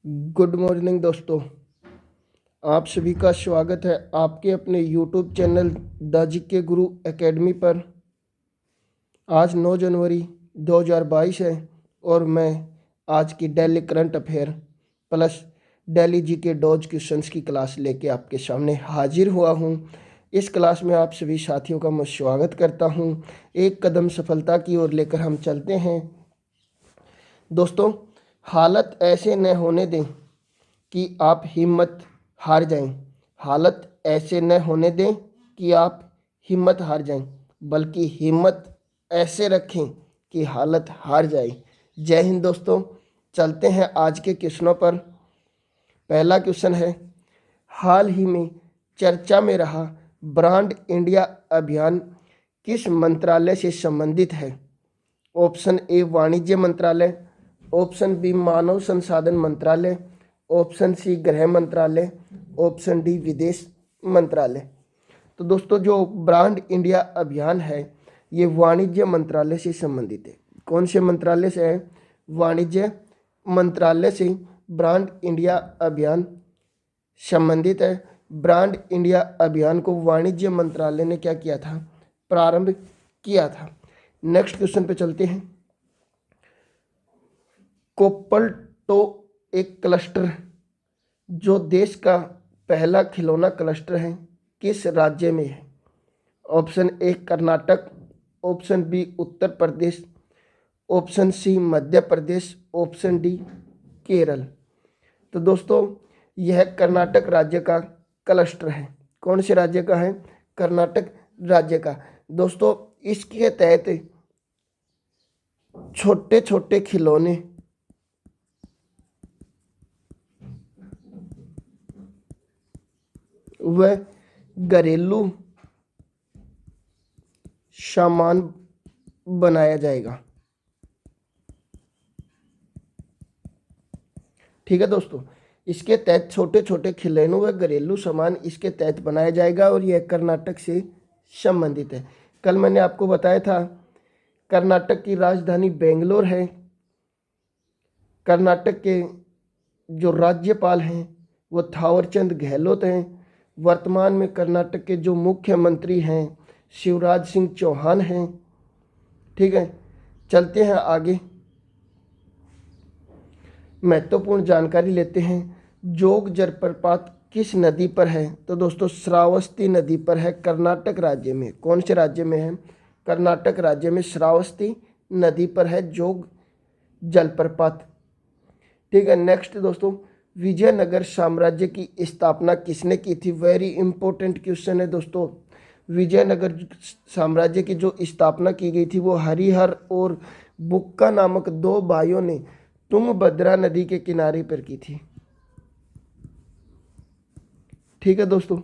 Good morning दोस्तों। आप सभी का स्वागत है आपके अपने YouTube channel the GK Guru academy पर। आज 9 जनवरी 2022 है और मैं आज की daily current affair plus daily GK dose questions की क्लास लेके आपके सामने हाजिर हुआ हूँ। इस क्लास में आप सभी साथियों का मैं स्वागत करता हूँ। एक कदम सफलता की ओर लेकर हम चलते हैं। दोस्तों, हालत ऐसे न होने दें कि आप हिम्मत हार जाएं। हालत ऐसे न होने दें कि आप हिम्मत हार जाएं, बल्कि हिम्मत ऐसे रखें कि हालत हार जाए। जय हिंद दोस्तों। चलते हैं आज के क्वेश्चनों पर। पहला क्वेश्चन है, हाल ही में चर्चा में रहा ब्रांड इंडिया अभियान किस मंत्रालय से संबंधित है? ऑप्शन ए वाणिज्य मंत्रालय, ऑप्शन बी मानव संसाधन मंत्रालय, ऑप्शन सी गृह मंत्रालय, ऑप्शन डी विदेश मंत्रालय। तो दोस्तों, जो ब्रांड इंडिया अभियान है ये वाणिज्य मंत्रालय से संबंधित है। कौन से मंत्रालय से है? वाणिज्य मंत्रालय से ब्रांड इंडिया अभियान संबंधित है। ब्रांड इंडिया अभियान को वाणिज्य मंत्रालय ने क्या किया था? प्रारंभ किया था। नेक्स्ट क्वेश्चन पे चलते हैं। कोप्पलटो एक क्लस्टर जो देश का पहला खिलौना क्लस्टर है किस राज्य में है? Option A Karnataka, option B Uttar Pradesh, option C Madhya Pradesh, option D Kerala. तो दोस्तों, यह कर्नाटक राज्य का क्लस्टर है। कौन से राज्य का है? कर्नाटक राज्य का। दोस्तों, इसके तहत छोटे छोटे खिलौने व घरेलू सामान बनाया जाएगा। ठीक है दोस्तों, इसके तहत छोटे छोटे खिलौनों व घरेलू सामान इसके तहत बनाया जाएगा और यह कर्नाटक से संबंधित है। कल मैंने आपको बताया था कर्नाटक की राजधानी बेंगलोर है। कर्नाटक के जो राज्यपाल हैं वो थावरचंद गहलोत हैं। वर्तमान में कर्नाटक के जो मुख्यमंत्री हैं शिवराज सिंह चौहान हैं। ठीक है, चलते हैं आगे। महत्वपूर्ण जानकारी लेते हैं। जोग जलप्रपात किस नदी पर है? तो दोस्तों, श्रावस्ती नदी पर है, कर्नाटक राज्य में। कौन से राज्य में है? कर्नाटक राज्य में श्रावस्ती नदी पर है जोग जलप्रपात। ठीक है, नेक्स्ट दोस्तों, विजयनगर साम्राज्य की स्थापना किसने की थी? वेरी इंपॉर्टेंट क्वेश्चन है दोस्तों। विजयनगर साम्राज्य की जो स्थापना की गई थी वो हरिहर और बुक्का नामक दो भाइयों ने तुंगभद्रा नदी के किनारे पर की थी। ठीक है दोस्तों,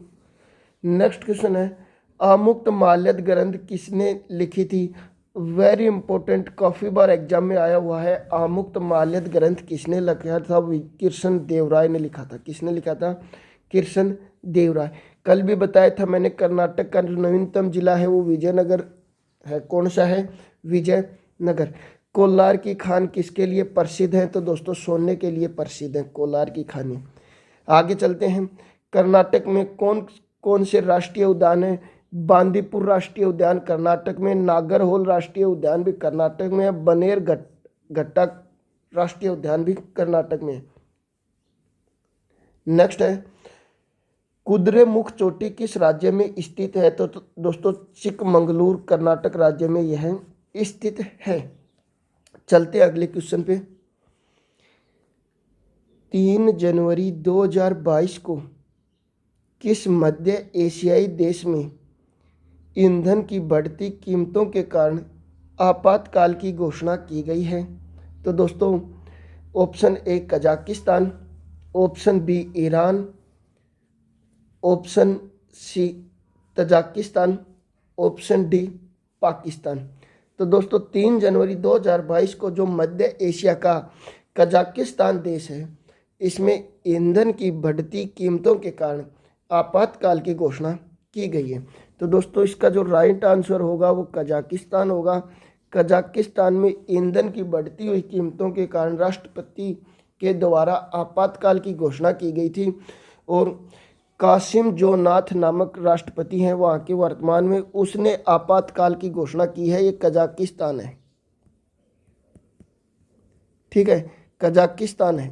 नेक्स्ट क्वेश्चन है, आमुक्त माल्यद ग्रंथ किसने लिखी थी? वेरी इंपॉर्टेंट, काफ़ी बार एग्जाम में आया हुआ है। आमुक्त माल्यद ग्रंथ किसने लिखा था? कृष्ण देवराय ने लिखा था। किसने लिखा था? कृष्ण देवराय। कल भी बताया था मैंने, कर्नाटक का जो नवीनतम जिला है वो विजयनगर है। कौन सा है? विजयनगर। कोलार की खान किसके लिए प्रसिद्ध है? तो दोस्तों, सोने के लिए प्रसिद्ध है कोलार की खानी। आगे चलते हैं। कर्नाटक में कौन कौन से राष्ट्रीय उद्यान है? बांदीपुर राष्ट्रीय उद्यान कर्नाटक में, नागरहोल राष्ट्रीय उद्यान भी कर्नाटक में है, बनेर घट्टा राष्ट्रीय उद्यान भी कर्नाटक में है। नेक्स्ट है, कुद्रेमुख चोटी किस राज्य में स्थित है? तो दोस्तों, चिकमंगलूर कर्नाटक राज्य में यह स्थित है। चलते अगले क्वेश्चन पे। 3 जनवरी 2022 को किस मध्य एशियाई देश में ईंधन की बढ़ती कीमतों के कारण आपातकाल की घोषणा की गई है? तो दोस्तों, option A Kazakhstan, option B Iran, option C Tajikistan, option D Pakistan. तो दोस्तों, 3 जनवरी 2022 को जो मध्य एशिया का कजाकिस्तान देश है इसमें ईंधन की बढ़ती कीमतों के कारण आपातकाल की घोषणा की गई है। तो दोस्तों, इसका जो राइट आंसर होगा वो कजाकिस्तान होगा। कजाकिस्तान में ईंधन की बढ़ती हुई कीमतों के कारण राष्ट्रपति के द्वारा आपातकाल की घोषणा की गई थी और कासिम जो नाथ नामक राष्ट्रपति हैं वहाँ के वर्तमान में, उसने आपातकाल की घोषणा की है। ये कजाकिस्तान है, ठीक है, कजाकिस्तान है।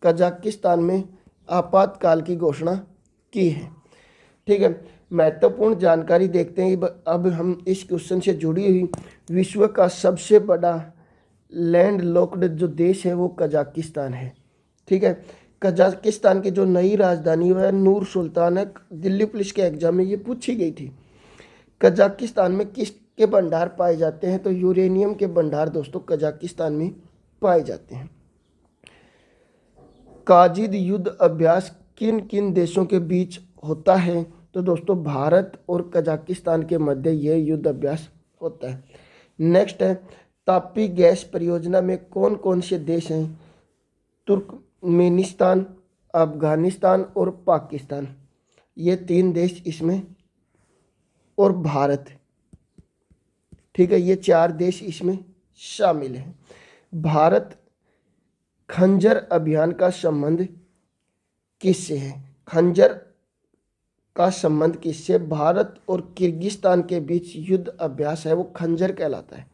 कजाकिस्तान में आपातकाल की घोषणा की है, ठीक है। महत्वपूर्ण जानकारी देखते हैं अब हम इस क्वेश्चन से जुड़ी हुई। विश्व का सबसे बड़ा लैंड लॉक्ड जो देश है वो कजाकिस्तान है, ठीक है। कजाकिस्तान की जो नई राजधानी है नूर सुल्तान है। दिल्ली पुलिस के एग्जाम में ये पूछी गई थी। कजाकिस्तान में किसके भंडार पाए जाते हैं? तो यूरेनियम के भंडार दोस्तों कजाकिस्तान में पाए जाते हैं। काजिद युद्ध अभ्यास किन किन देशों के बीच होता है? तो दोस्तों भारत और कजाकिस्तान के मध्य यह युद्ध अभ्यास होता है। नेक्स्ट है, तापी गैस परियोजना में कौन कौन से देश हैं? तुर्कमेनिस्तान, अफगानिस्तान और पाकिस्तान, ये 3 देश इसमें, और भारत, ठीक है, ये 4 देश इसमें शामिल हैं। भारत खंजर अभियान का संबंध किससे है? खंजर का संबंध किससे? भारत और किर्गिस्तान के बीच युद्ध अभ्यास है वो खंजर कहलाता है,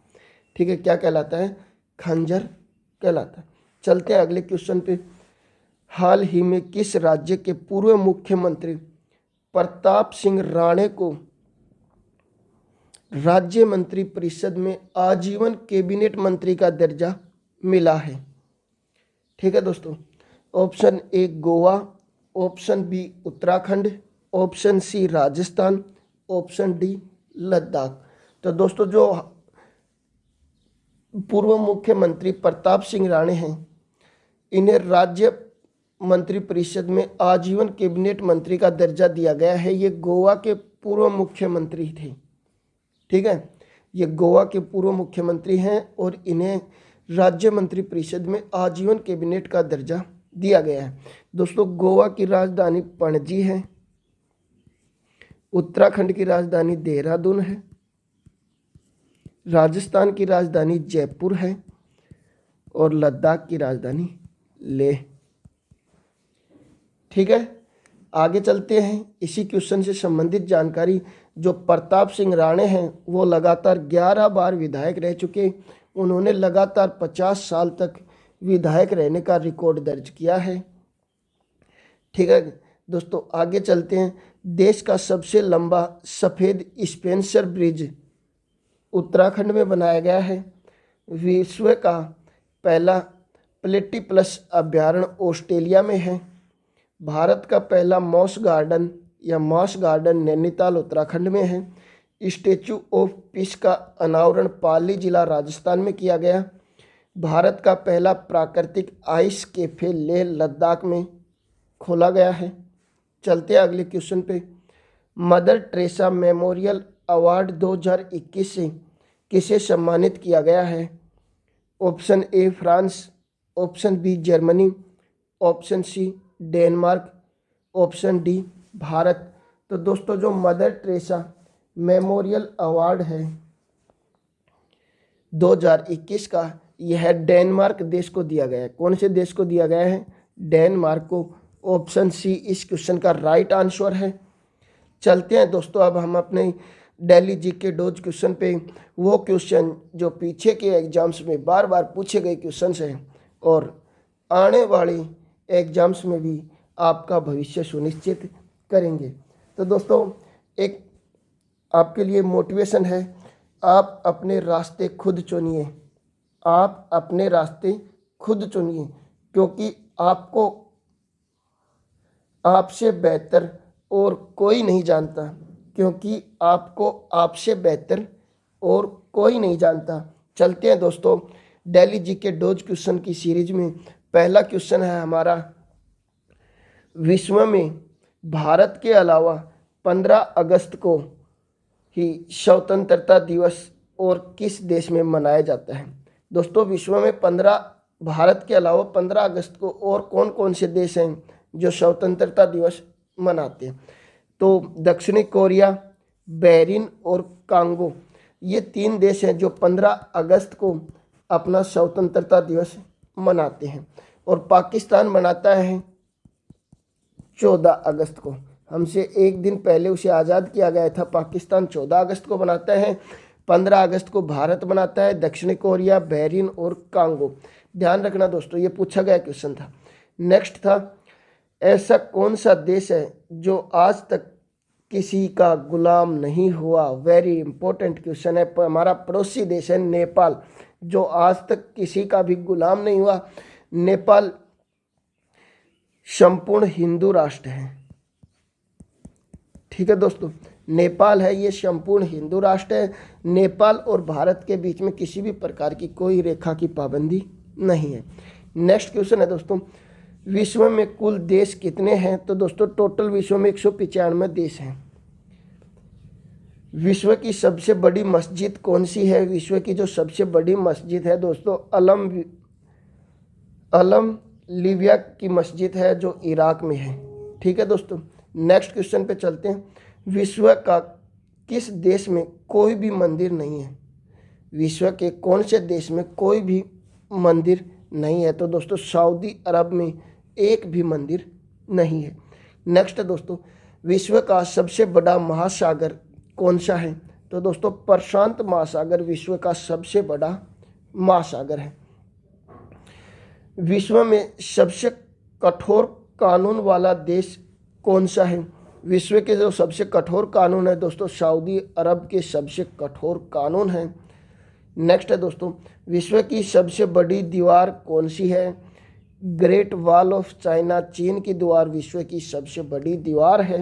ठीक है। क्या कहलाता है? खंजर कहलाता है। चलते हैं अगले क्वेश्चन पे। हाल ही में किस राज्य के पूर्व मुख्यमंत्री प्रताप सिंह राणे को राज्य मंत्री परिषद में आजीवन कैबिनेट मंत्री का दर्जा मिला है? ठीक है दोस्तों, option A Goa, option B Uttarakhand, option C Rajasthan, option D Ladakh. तो दोस्तों जो पूर्व मुख्यमंत्री प्रताप सिंह राणे हैं, इन्हें राज्य मंत्री परिषद में आजीवन कैबिनेट मंत्री का दर्जा दिया गया है। ये गोवा के पूर्व मुख्यमंत्री थे, ठीक है, ये गोवा के पूर्व मुख्यमंत्री हैं और इन्हें राज्य मंत्री परिषद में आजीवन कैबिनेट का दर्जा दिया गया है। दोस्तों गोवा की राजधानी पणजी है, उत्तराखंड की राजधानी देहरादून है, राजस्थान की राजधानी जयपुर है और लद्दाख की राजधानी लेह, ठीक है। आगे चलते हैं। इसी क्वेश्चन से संबंधित जानकारी, जो प्रताप सिंह राणे हैं वो लगातार 11 बार विधायक रह चुके। उन्होंने लगातार 50 साल तक विधायक रहने का रिकॉर्ड दर्ज किया है, ठीक है दोस्तों। आगे चलते हैं। देश का सबसे लंबा सफ़ेद स्पेंसर ब्रिज उत्तराखंड में बनाया गया है। विश्व का पहला प्लेटीप्लस अभ्यारण्य ऑस्ट्रेलिया में है। भारत का पहला मॉस गार्डन नैनीताल उत्तराखंड में है। स्टैचू ऑफ पीस का अनावरण पाली जिला राजस्थान में किया गया। भारत का पहला प्राकृतिक आइस कैफे लेह लद्दाख में खोला गया है। चलते हैं अगले क्वेश्चन पे। मदर टेरेसा मेमोरियल अवार्ड 2021 से किसे सम्मानित किया गया है? Option A France, option B Germany, option C Denmark, option D Bharat. तो दोस्तों जो मदर टेरेसा मेमोरियल अवार्ड है 2021 का, यह डेनमार्क देश को दिया गया है। कौन से देश को दिया गया है? डेनमार्क को। ऑप्शन सी इस क्वेश्चन का राइट आंसर है। चलते हैं दोस्तों अब हम अपने दिल्ली जीके डोज क्वेश्चन पे। वो क्वेश्चन जो पीछे के एग्जाम्स में बार बार पूछे गए क्वेश्चन हैं और आने वाले एग्जाम्स में भी आपका भविष्य सुनिश्चित करेंगे। तो दोस्तों एक आपके लिए मोटिवेशन है, आप अपने रास्ते खुद चुनिए, आप अपने रास्ते खुद चुनिए, क्योंकि आपको आपसे बेहतर और कोई नहीं जानता, क्योंकि आपको आपसे बेहतर और कोई नहीं जानता। चलते हैं दोस्तों दिल्ली जीके डोज क्वेश्चन की सीरीज में। पहला क्वेश्चन है हमारा, विश्व में भारत के अलावा 15 अगस्त को ही स्वतंत्रता दिवस और किस देश में मनाया जाता है? दोस्तों विश्व में भारत के अलावा 15 अगस्त को और कौन कौन से देश हैं जो स्वतंत्रता दिवस मनाते हैं? तो दक्षिणी कोरिया, बहरीन और कांगो, ये 3 देश हैं जो 15 अगस्त को अपना स्वतंत्रता दिवस मनाते हैं। और पाकिस्तान मनाता है 14 अगस्त को। हमसे एक दिन पहले उसे आज़ाद किया गया था। पाकिस्तान 14 अगस्त को मनाता है। 15 अगस्त को भारत मनाता है, दक्षिण कोरिया, बहरीन और कांगो। ध्यान रखना दोस्तों, ये पूछा गया क्वेश्चन था। नेक्स्ट था, ऐसा कौन सा देश है जो आज तक किसी का गुलाम नहीं हुआ? वेरी इंपॉर्टेंट क्वेश्चन है। हमारा पड़ोसी देश है नेपाल, जो आज तक किसी का भी गुलाम नहीं हुआ। नेपाल संपूर्ण हिंदू राष्ट्र है। ठीक है दोस्तों, नेपाल है ये संपूर्ण हिंदू राष्ट्र है। नेपाल और भारत के बीच में किसी भी प्रकार की कोई रेखा की पाबंदी नहीं है। नेक्स्ट क्वेश्चन है दोस्तों, विश्व में कुल देश कितने हैं? तो दोस्तों टोटल विश्व में 195 देश हैं। विश्व की सबसे बड़ी मस्जिद कौन सी है? विश्व की जो सबसे बड़ी मस्जिद है दोस्तों, अलम लीबिया की मस्जिद है, जो इराक में है। ठीक है दोस्तों, नेक्स्ट क्वेश्चन पे चलते हैं। विश्व का किस देश में कोई भी मंदिर नहीं है? विश्व के कौन से देश में कोई भी मंदिर नहीं है? तो दोस्तों सऊदी अरब में एक भी मंदिर नहीं है। नेक्स्ट है दोस्तों, विश्व का सबसे बड़ा महासागर कौन सा है? तो दोस्तों प्रशांत महासागर विश्व का सबसे बड़ा महासागर है। विश्व में सबसे कठोर कानून वाला देश कौन सा है? विश्व के जो सबसे कठोर कानून है दोस्तों, सऊदी अरब के सबसे कठोर कानून है। नेक्स्ट है दोस्तों, विश्व की सबसे बड़ी दीवार कौन सी है? ग्रेट वॉल ऑफ चाइना, चीन की दीवार विश्व की सबसे बड़ी दीवार है।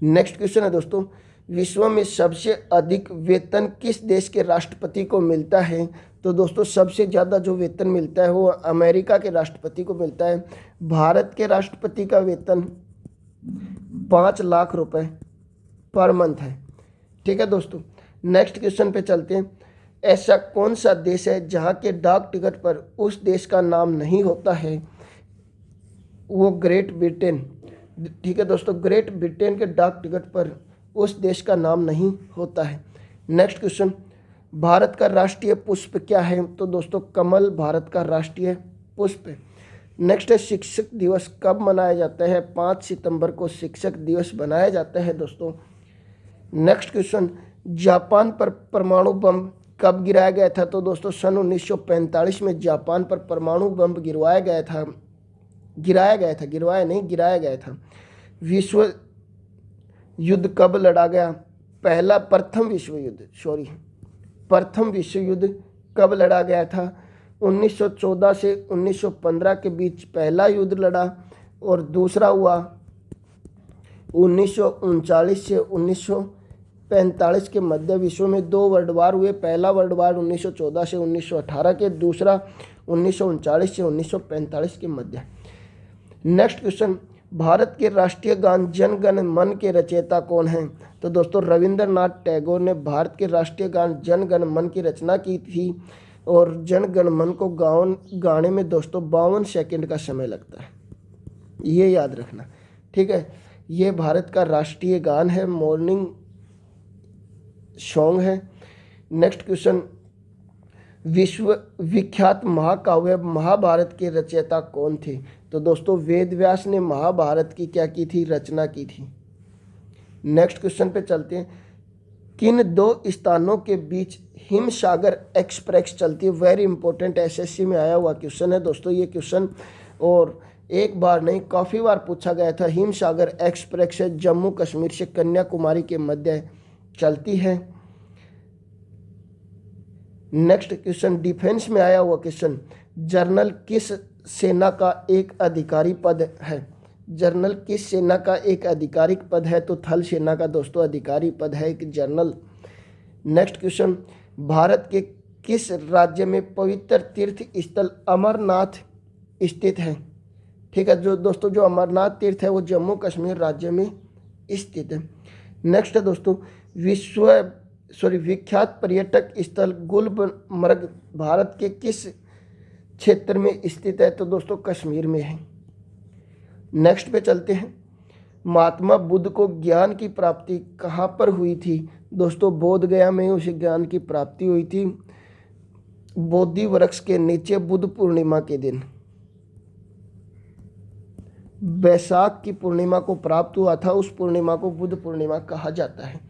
नेक्स्ट क्वेश्चन है दोस्तों, विश्व में सबसे अधिक वेतन किस देश के राष्ट्रपति को मिलता है? तो दोस्तों सबसे ज़्यादा जो वेतन मिलता है वो अमेरिका के राष्ट्रपति को मिलता है। भारत के राष्ट्रपति का वेतन 5 लाख रुपए पर मंथ है। ठीक है दोस्तों, नेक्स्ट क्वेश्चन पे चलते हैं। ऐसा कौन सा देश है जहाँ के डाक टिकट पर उस देश का नाम नहीं होता है? वो ग्रेट ब्रिटेन। ठीक है दोस्तों, ग्रेट ब्रिटेन के डाक टिकट पर उस देश का नाम नहीं होता है। नेक्स्ट क्वेश्चन, भारत का राष्ट्रीय पुष्प क्या है? तो दोस्तों कमल भारत का राष्ट्रीय पुष्प है। नेक्स्ट है, शिक्षक दिवस कब मनाया जाता है? 5 सितंबर को शिक्षक दिवस मनाया जाता है दोस्तों। नेक्स्ट क्वेश्चन, जापान पर परमाणु बम कब गिराया गया था? तो दोस्तों सन 1945 में जापान पर परमाणु बम गिरवाया गया था। गिराया गया था। विश्व युद्ध कब लड़ा गया? प्रथम विश्व युद्ध कब लड़ा गया था? 1914 से 1915 के बीच पहला युद्ध लड़ा, और दूसरा हुआ 1939 से 1945 के मध्य। विश्व में 2 वर्ल्ड वार हुए। पहला वर्ल्ड वार 1914 से 1918 के, दूसरा 1939 से 1945 के मध्य। नेक्स्ट क्वेश्चन, भारत के राष्ट्रीय गान जन गण मन के रचयिता कौन हैं? तो दोस्तों रविंद्रनाथ टैगोर ने भारत के राष्ट्रीय गान जन गण मन की रचना की थी, और जन गण मन को गाने में दोस्तों 52 सेकंड का समय लगता है, ये याद रखना। ठीक है, ये भारत का राष्ट्रीय गान है, मॉर्निंग सॉन्ग है। नेक्स्ट क्वेश्चन, विश्व विख्यात महाकाव्य महाभारत के रचयिता कौन थे? तो दोस्तों वेद व्यास ने महाभारत की क्या की थी? रचना की थी। नेक्स्ट क्वेश्चन पे चलते हैं, किन 2 स्थानों के बीच हिमसागर एक्सप्रेस चलती है? वेरी इंपॉर्टेंट, एसएससी में आया हुआ क्वेश्चन है दोस्तों ये क्वेश्चन, और एक बार नहीं काफ़ी बार पूछा गया था। हिमसागर एक्सप्रेस है, जम्मू कश्मीर से कन्याकुमारी के मध्य चलती है। नेक्स्ट क्वेश्चन, डिफेंस में आया हुआ क्वेश्चन, जर्नल किस सेना का एक अधिकारी पद है? जर्नल किस सेना का एक आधिकारिक पद है? तो थल सेना का दोस्तों अधिकारी पद है एक जर्नल। नेक्स्ट क्वेश्चन, भारत के किस राज्य में पवित्र तीर्थ स्थल अमरनाथ स्थित है? ठीक है, जो दोस्तों जो अमरनाथ तीर्थ है वो जम्मू कश्मीर राज्य में स्थित है। नेक्स्ट है दोस्तों, विख्यात पर्यटक स्थल गुलमर्ग भारत के किस क्षेत्र में स्थित है? तो दोस्तों कश्मीर में है। नेक्स्ट पे चलते हैं, महात्मा बुद्ध को ज्ञान की प्राप्ति कहाँ पर हुई थी? दोस्तों बोध गया में उसे ज्ञान की प्राप्ति हुई थी। बोधि वृक्ष के नीचे बुद्ध पूर्णिमा के दिन बैसाख की पूर्णिमा को प्राप्त हुआ था, उस पूर्णिमा को बुद्ध पूर्णिमा कहा जाता है।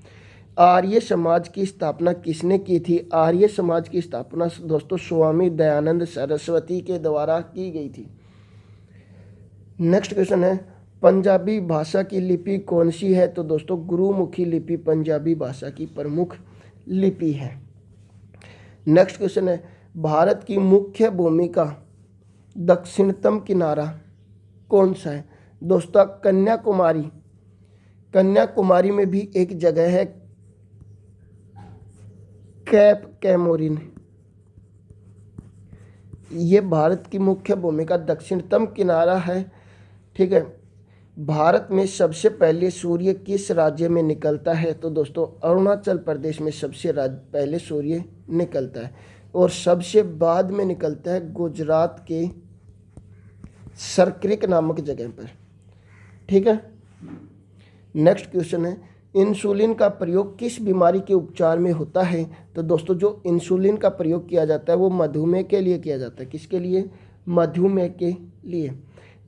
आर्य समाज की स्थापना किसने की थी? आर्य समाज की स्थापना दोस्तों स्वामी दयानंद सरस्वती के द्वारा की गई थी। नेक्स्ट क्वेश्चन है, पंजाबी भाषा की लिपि कौन सी है? तो दोस्तों गुरुमुखी लिपि पंजाबी भाषा की प्रमुख लिपि है। नेक्स्ट क्वेश्चन है, भारत की मुख्य भूमि का दक्षिणतम किनारा कौन सा है? दोस्तों कन्याकुमारी। कन्याकुमारी में भी एक जगह है कैप कैमोरिन, ये भारत की मुख्य भूमि का दक्षिणतम किनारा है। ठीक है, भारत में सबसे पहले सूर्य किस राज्य में निकलता है? तो दोस्तों अरुणाचल प्रदेश में सबसे पहले सूर्य निकलता है और सबसे बाद में निकलता है गुजरात के सरक्रिक नामक जगह पर। ठीक है, नेक्स्ट क्वेश्चन है, इंसुलिन का प्रयोग किस बीमारी के उपचार में होता है? तो दोस्तों जो इंसुलिन का प्रयोग किया जाता है वो मधुमेह के लिए किया जाता है। किसके लिए? मधुमेह के लिए।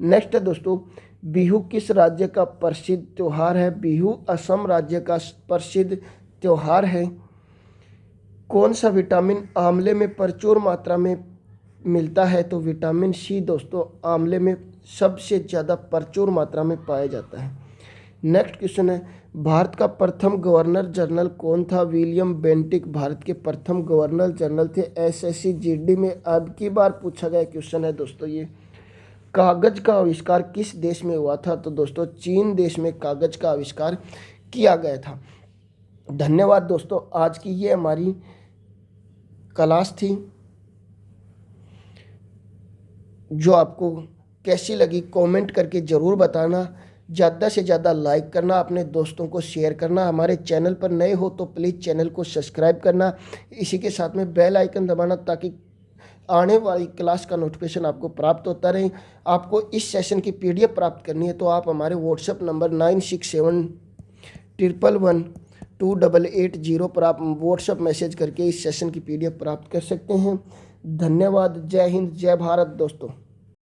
नेक्स्ट है दोस्तों, बिहू किस राज्य का प्रसिद्ध त्यौहार है? बिहू असम राज्य का प्रसिद्ध त्यौहार है। कौन सा विटामिन आंवले में प्रचुर मात्रा में मिलता है? तो विटामिन सी दोस्तों आंवले में सबसे ज़्यादा प्रचुर मात्रा में पाया जाता है। नेक्स्ट क्वेश्चन है, भारत का प्रथम गवर्नर जनरल कौन था? विलियम बेंटिक भारत के प्रथम गवर्नर जनरल थे। एसएससी जीडी में अब की बार पूछा गया क्वेश्चन है दोस्तों ये। कागज का आविष्कार किस देश में हुआ था? तो दोस्तों चीन देश में कागज का आविष्कार किया गया था। धन्यवाद दोस्तों, आज की ये हमारी क्लास थी। जो आपको कैसी लगी कमेंट करके ज़रूर बताना। ज़्यादा से ज़्यादा लाइक करना, अपने दोस्तों को शेयर करना। हमारे चैनल पर नए हो तो प्लीज़ चैनल को सब्सक्राइब करना। इसी के साथ में बेल आइकन दबाना ताकि आने वाली क्लास का नोटिफिकेशन आपको प्राप्त होता रहे। आपको इस सेशन की PDF प्राप्त करनी है तो आप हमारे व्हाट्सएप नंबर 9671112880 पर आप व्हाट्सएप मैसेज करके इस सेशन की PDF प्राप्त कर सकते हैं। धन्यवाद। जय हिंद, जय भारत दोस्तों।